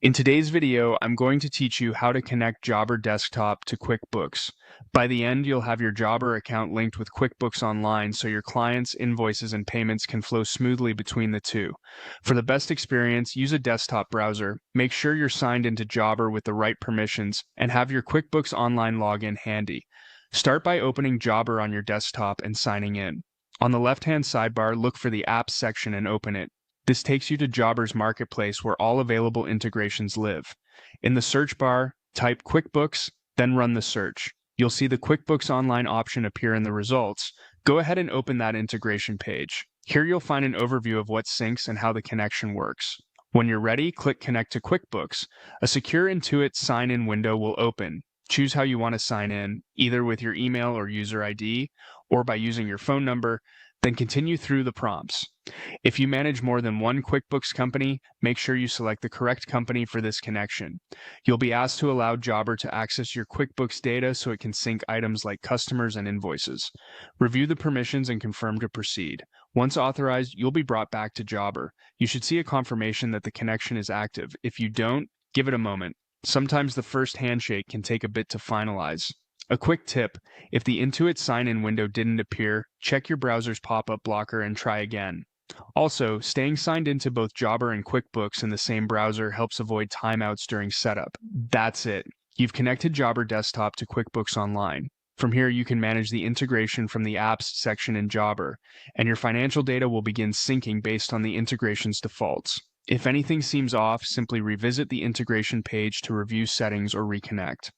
In today's video, I'm going to teach you how to connect Jobber Desktop to QuickBooks. By the end, you'll have your Jobber account linked with QuickBooks Online so your clients, invoices, and payments can flow smoothly between the two. For the best experience, use a desktop browser, make sure you're signed into Jobber with the right permissions, and have your QuickBooks Online login handy. Start by opening Jobber on your desktop and signing in. On the left-hand sidebar, look for the Apps section and open it. This takes you to Jobber's marketplace where all available integrations live. In the search bar, type QuickBooks, then run the search. You'll see the QuickBooks Online option appear in the results. Go ahead and open that integration page. Here you'll find an overview of what syncs and how the connection works. When you're ready, click Connect to QuickBooks. A secure Intuit sign-in window will open. Choose how you want to sign in, either with your email or user ID, or by using your phone number, then continue through the prompts. If you manage more than one QuickBooks company, make sure you select the correct company for this connection. You'll be asked to allow Jobber to access your QuickBooks data so it can sync items like customers and invoices. Review the permissions and confirm to proceed. Once authorized, you'll be brought back to Jobber. You should see a confirmation that the connection is active. If you don't, give it a moment. Sometimes the first handshake can take a bit to finalize. A quick tip, if the Intuit sign-in window didn't appear, check your browser's pop-up blocker and try again. Also, staying signed into both Jobber and QuickBooks in the same browser helps avoid timeouts during setup. That's it. You've connected Jobber Desktop to QuickBooks Online. From here, you can manage the integration from the Apps section in Jobber, and your financial data will begin syncing based on the integration's defaults. If anything seems off, simply revisit the integration page to review settings or reconnect.